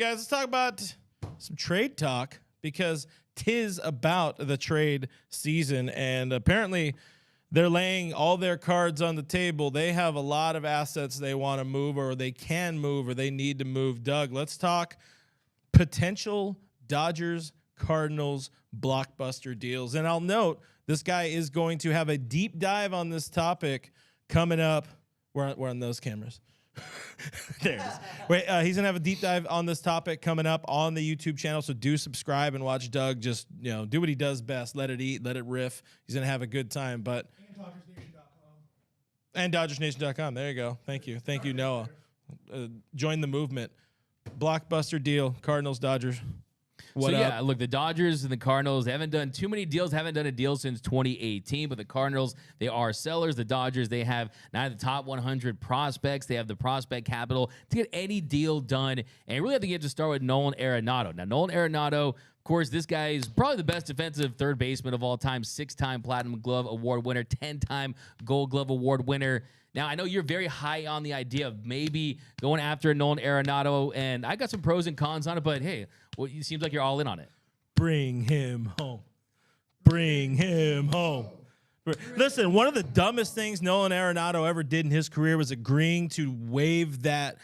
guys, let's talk about some trade talk because 'tis about the trade season, and apparently they're laying all their cards on the table. They have a lot of assets they want to move, or they can move, or they need to move. Doug, let's talk potential Dodgers, Cardinals, blockbuster deals. And I'll note this guy is going to have a deep dive on this topic coming up. We're on those cameras. There it is. Wait, he's gonna have a deep dive on this topic coming up on the YouTube channel. So do subscribe and watch Doug just do what he does best. Let it eat, let it riff. He's gonna have a good time. But and DodgersNation.com. There you go. Thank you, Noah. Join the movement. Blockbuster deal. Cardinals, Dodgers. What so, up? yeah, look, the Dodgers and the Cardinals, they haven't done too many deals, haven't done a deal since 2018, but the Cardinals, they are sellers. The Dodgers, they have not the top 100 prospects. They have the prospect capital to get any deal done, and you really have to get to start with Nolan Arenado. Now, Nolan Arenado, of course, this guy is probably the best defensive third baseman of all time, 6-time Platinum Glove Award winner, 10-time Gold Glove Award winner. Now, I know you're very high on the idea of maybe going after Nolan Arenado, and I got some pros and cons on it, but hey, well, it seems like you're all in on it. Bring him home. Bring him home. Listen, one of the dumbest things Nolan Arenado ever did in his career was agreeing to waive that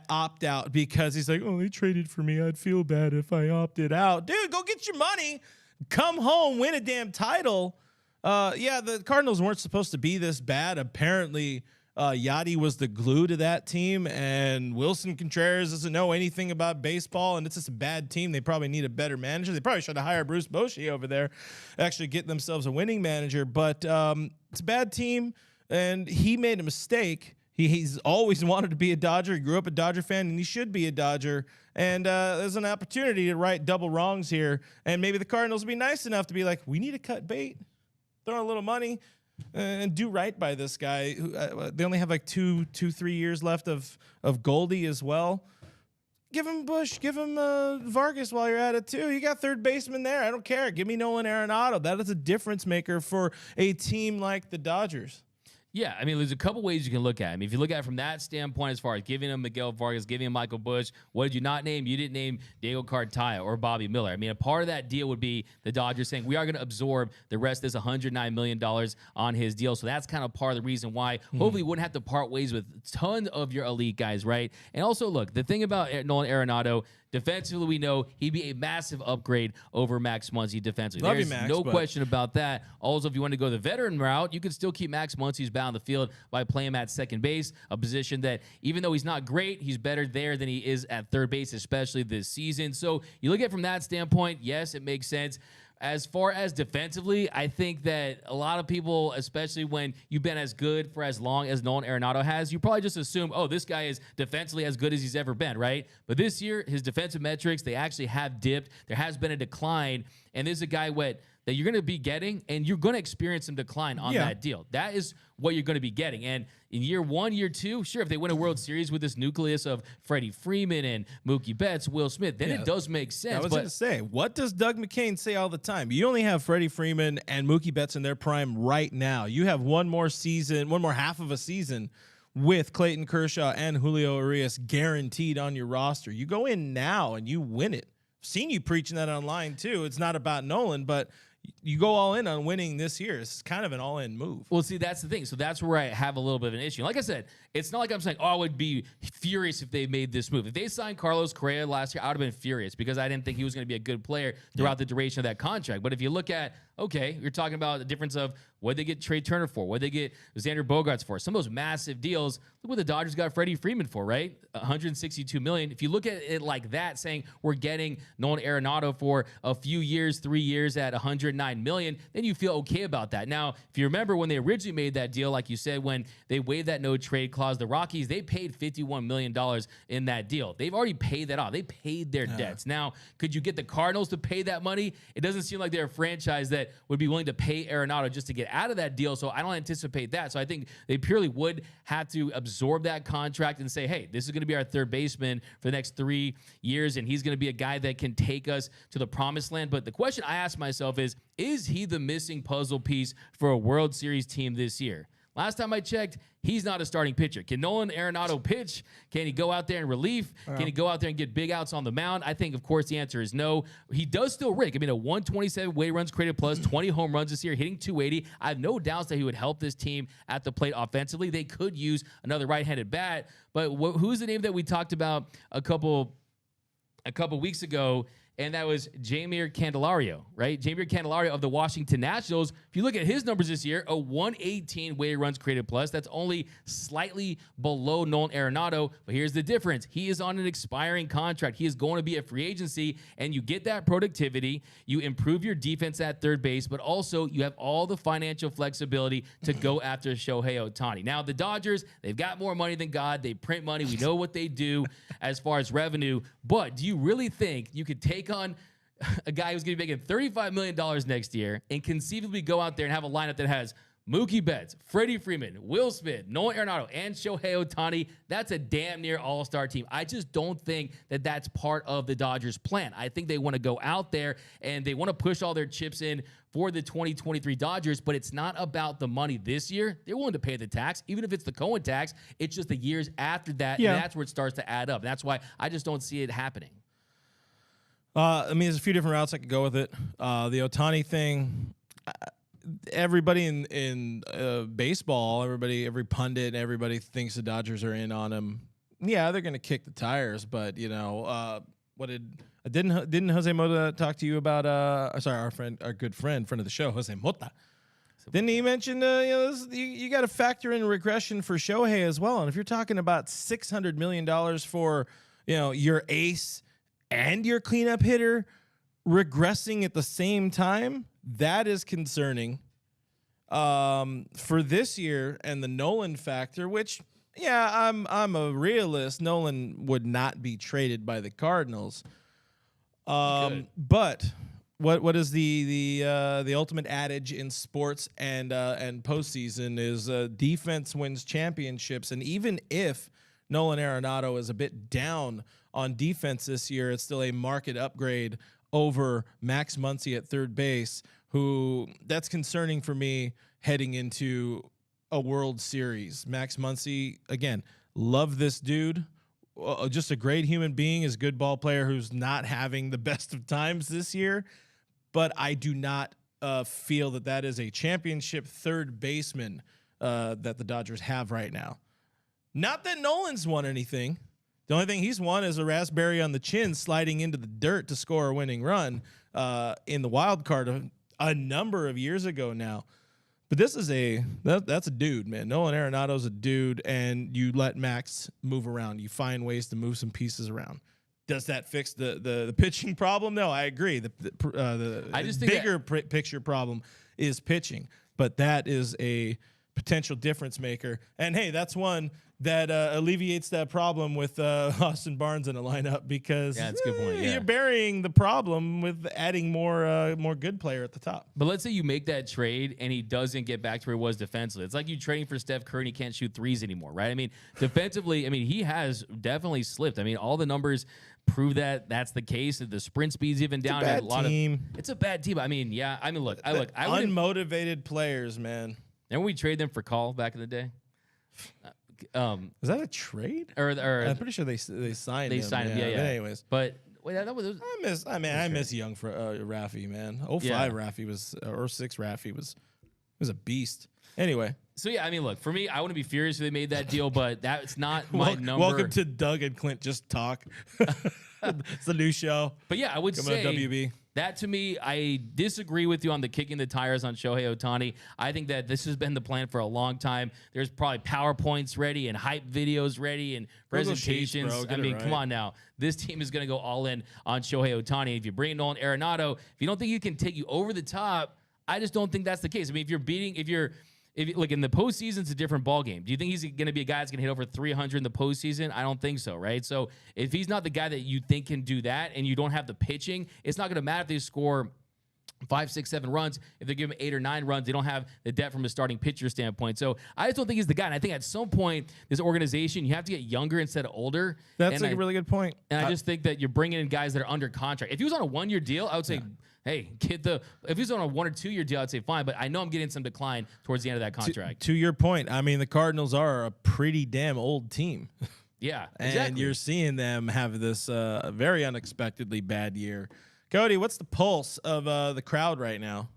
opt-out because he's like, oh, they traded for me. I'd feel bad if I opted out. Dude, go get your money. Come home, win a damn title. Yeah, the Cardinals weren't supposed to be this bad. Apparently, Yachty was the glue to that team, and Wilson Contreras doesn't know anything about baseball, and it's just a bad team. They probably need a better manager. They probably should have hired Bruce Bochy over there, actually get themselves a winning manager. But it's a bad team, and he made a mistake. He's always wanted to be a Dodger. He grew up a Dodger fan, and he should be a Dodger. And there's an opportunity to right double wrongs here, and maybe the Cardinals will be nice enough to be like, we need to cut bait, throw a little money, and do right by this guy. They only have like 3 years left of Goldie as well. Give him Bush, give him Vargas while you're at it too. You got third baseman there. I don't care. Give me Nolan Arenado. That is a difference maker for a team like the Dodgers. Yeah, I mean, there's a couple ways you can look at it. I mean, if you look at it from that standpoint, as far as giving him Miguel Vargas, giving him Michael Bush, what did you not name? You didn't name Diego Cartaya or Bobby Miller. I mean, a part of that deal would be the Dodgers saying, we are going to absorb the rest of this $109 million on his deal. So that's kind of part of the reason why hopefully you wouldn't have to part ways with tons of your elite guys, right? And also, look, the thing about Nolan Arenado, defensively, we know he'd be a massive upgrade over Max Muncy defensively. Love you, There's Max, no question about that. Also, if you want to go the veteran route, you can still keep Max Muncy's bound on the field by playing him at second base, a position that even though he's not great, he's better there than he is at third base, especially this season. So you look at it from that standpoint, yes, it makes sense. As far as defensively, I think that a lot of people, especially when you've been as good for as long as Nolan Arenado has, you probably just assume, oh, this guy is defensively as good as he's ever been, right? But this year, his defensive metrics, they actually have dipped. There has been a decline, and this is a guy that you're going to be getting, and you're going to experience some decline on that deal. That is what you're going to be getting. And in year 1, year 2, sure, if they win a World Series with this nucleus of Freddie Freeman and Mookie Betts, Will Smith, then it does make sense. I was going to say, what does Doug McCain say all the time? You only have Freddie Freeman and Mookie Betts in their prime right now. You have one more half of a season with Clayton Kershaw and Julio Urias guaranteed on your roster. You go in now and you win it. I've seen you preaching that online too. It's not about Nolan, but you go all in on winning this year. It's kind of an all-in move. Well, see, that's the thing. So that's where I have a little bit of an issue. Like I said, it's not like I'm saying, oh, I would be furious if they made this move. If they signed Carlos Correa last year, I would have been furious because I didn't think he was going to be a good player throughout the duration of that contract. But if you look at, okay, you're talking about the difference of what they get Trey Turner for, what they get Xander Bogaerts for, some of those massive deals. Look what the Dodgers got Freddie Freeman for, right? $162 million. If you look at it like that, saying we're getting Nolan Arenado for a few years, 3 years at $109 million, then you feel okay about that. Now, if you remember when they originally made that deal, like you said, when they waived that no trade clause, the Rockies, they paid $51 million in that deal. They've already paid that off. They paid their debts. Now, could you get the Cardinals to pay that money? It doesn't seem like they're a franchise that would be willing to pay Arenado just to get out of that deal, so I don't anticipate that. So I think they purely would have to absorb that contract and say, hey, this is going to be our third baseman for the next 3 years, and he's going to be a guy that can take us to the promised land. But the question I ask myself is he the missing puzzle piece for a World Series team this year? Last time I checked, he's not a starting pitcher. Can Nolan Arenado pitch? Can he go out there in relief? Can he go out there and get big outs on the mound? I think, of course, the answer is no. He does still rake. I mean, a 127 weighted runs created plus, 20 home runs this year, hitting 280. I have no doubts that he would help this team at the plate offensively. They could use another right-handed bat. But who's the name that we talked about a couple weeks ago? And that was Jeimer Candelario, right? Jeimer Candelario of the Washington Nationals. If you look at his numbers this year, a 118 weighted runs created plus. That's only slightly below Nolan Arenado. But here's the difference. He is on an expiring contract. He is going to be a free agency, and you get that productivity. You improve your defense at third base, but also you have all the financial flexibility to go after Shohei Ohtani. Now, the Dodgers, they've got more money than God. They print money. We know what they do as far as revenue. But do you really think you could take on a guy who's going to be making $35 million next year and conceivably go out there and have a lineup that has Mookie Betts, Freddie Freeman, Will Smith, Nolan Arenado, and Shohei Ohtani? That's a damn near all-star team. I just don't think that that's part of the Dodgers' plan. I think they want to go out there and they want to push all their chips in for the 2023 Dodgers, but it's not about the money this year. They're willing to pay the tax, even if it's the Cohen tax. It's just the years after that, and that's where it starts to add up. And that's why I just don't see it happening. I mean, there's a few different routes I could go with it. The Ohtani thing, everybody in baseball, every pundit, everybody thinks the Dodgers are in on him. Yeah, they're going to kick the tires, but didn't Jose Mota talk to you about? Our good friend of the show, Jose Mota. Didn't he mention you got to factor in regression for Shohei as well? And if you're talking about $600 million for your ace and your cleanup hitter regressing at the same time, that is concerning for this year. And the Nolan factor, which, I'm a realist. Nolan would not be traded by the Cardinals. But what is the ultimate adage in sports and postseason is defense wins championships. And even if Nolan Arenado is a bit down on defense this year, it's still a market upgrade over Max Muncy at third base, who that's concerning for me heading into a World Series. Max Muncy, again, love this dude. Just a great human being, is a good ball player who's not having the best of times this year. But I do not feel that is a championship third baseman that the Dodgers have right now. Not that Nolan's won anything. The only thing he's won is a raspberry on the chin sliding into the dirt to score a winning run in the wild card a number of years ago now. But this is that's a dude, man. Nolan Arenado's a dude, and you let Max move around. You find ways to move some pieces around. Does that fix the pitching problem? No, I agree. I just think bigger picture problem is pitching, but that is a potential difference maker. And hey, that's one that alleviates that problem with Austin Barnes in a lineup, because that's a good point. You're burying the problem with adding more good player at the top. But let's say you make that trade and he doesn't get back to where he was defensively. It's like you trading for Steph Curry and he can't shoot threes anymore, right? I mean, defensively, he has definitely slipped. I mean, all the numbers prove that that's the case. The sprint speed's even down. It's a bad team. It's a bad team. Look, I unmotivated players, man. And we trade them for Call back in the day. Is that a trade? Or I'm pretty sure they signed him. They signed him. Yeah. But anyways, that was. I miss young for Rafi, man. 05 Rafi was, or 06 Rafi was a beast. Anyway. So look, for me, I wouldn't be furious if they made that deal, but that's not my number. Welcome to Doug and Clint Just Talk. It's the new show. But I would say WB. That, to me, I disagree with you on the kicking the tires on Shohei Ohtani. I think that this has been the plan for a long time. There's probably PowerPoints ready and hype videos ready and presentations. Come on now. This team is going to go all in on Shohei Ohtani. If you bring in Nolan Arenado, if you don't think he can take you over the top, I just don't think that's the case. If in the postseason, it's a different ballgame. Do you think he's going to be a guy that's going to hit over 300 in the postseason? I don't think so, right? So if he's not the guy that you think can do that, and you don't have the pitching, it's not going to matter if they score 5, 6, 7 runs. If they give him 8 or 9 runs, they don't have the depth from a starting pitcher standpoint. So I just don't think he's the guy. And I think at some point, this organization, you have to get younger instead of older. That's a really good point. And I just think that you're bringing in guys that are under contract. If he was on a 1-year deal, I would say hey, if he's on a 1 or 2 year deal, I'd say fine, but I know I'm getting some decline towards the end of that contract. To your point, I mean, the Cardinals are a pretty damn old team. Yeah, and exactly. you're seeing them have this very unexpectedly bad year. Cody, what's the pulse of the crowd right now?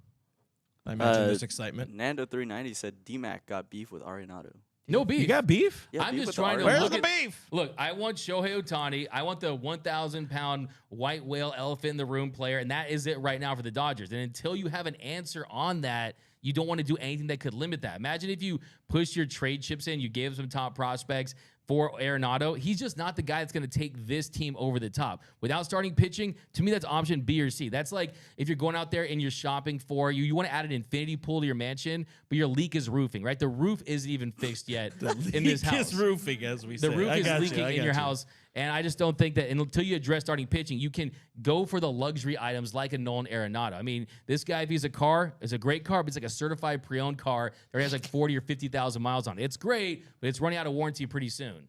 I mentioned there's excitement. Nando 390 said D-Mac got beef with Arenado. No beef. You got beef? Yeah, I'm beef just with trying to Arenado. Where's the beef? Look, I want Shohei Ohtani. I want the 1,000-pound white whale elephant in the room player, and that is it right now for the Dodgers. And until you have an answer on that, you don't want to do anything that could limit that. Imagine if you push your trade chips in, you gave some top prospects for Arenado. He's just not the guy that's going to take this team over the top. Without starting pitching, to me, that's option B or C. That's like if you're going out there and you're shopping for, you want to add an infinity pool to your mansion, but your leak is roofing, right? The roof isn't even fixed yet in this house. It's roofing, as we say. The roof is leaking in your house, and I just don't think that until you address starting pitching, you can go for the luxury items like a Nolan Arenado. I mean, this guy, if he's a car, is a great car, but it's like a certified pre-owned car that has like 40 or 50,000 miles on it. It's great, but it's running out of warranty pretty soon.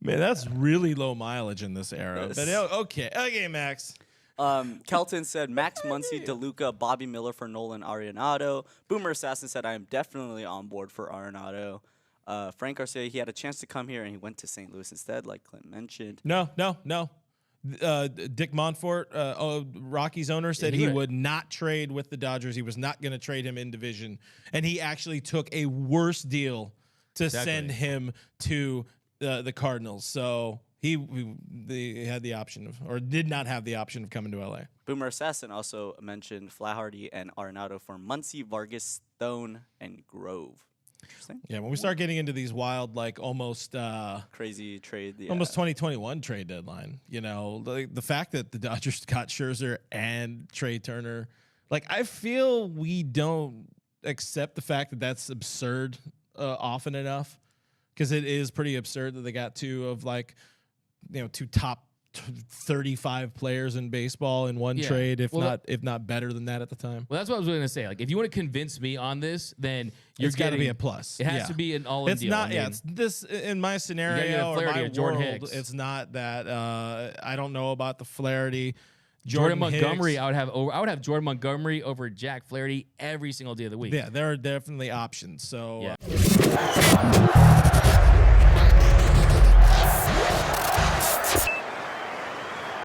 Man, that's really low mileage in this era. But okay, Max. Kelton said Max Muncy, DeLuca, Bobby Miller for Nolan Arenado. Boomer Assassin said I am definitely on board for Arenado. Frank Garcia, he had a chance to come here and he went to St. Louis instead, like Clint mentioned. No. Dick Montfort, Rockies owner, said he would not trade with the Dodgers. He was not going to trade him in division, and he actually took a worse deal to send him to the Cardinals. So they had the option of, or did not have the option of coming to LA. Boomer Assassin also mentioned Flaherty and Arenado for Muncy, Vargas, Stone, and Grove. Interesting. Yeah, when we start getting into these wild, like almost crazy trade, almost 2021 trade deadline. You know, the fact that the Dodgers got Scherzer and Trey Turner, like I feel we don't accept the fact that that's absurd often enough, because it is pretty absurd that they got two top 35 players in baseball in one trade, if not better than that at the time. Well, that's what I was going to say. Like, if you want to convince me on this, then it's got to be a plus. It has to be an all-in deal. Not. It's this in my scenario or my world. It's not that. I don't know about the Flaherty. Jordan Montgomery, I would have Jordan Montgomery over Jack Flaherty every single day of the week. Yeah, there are definitely options. So. Yeah.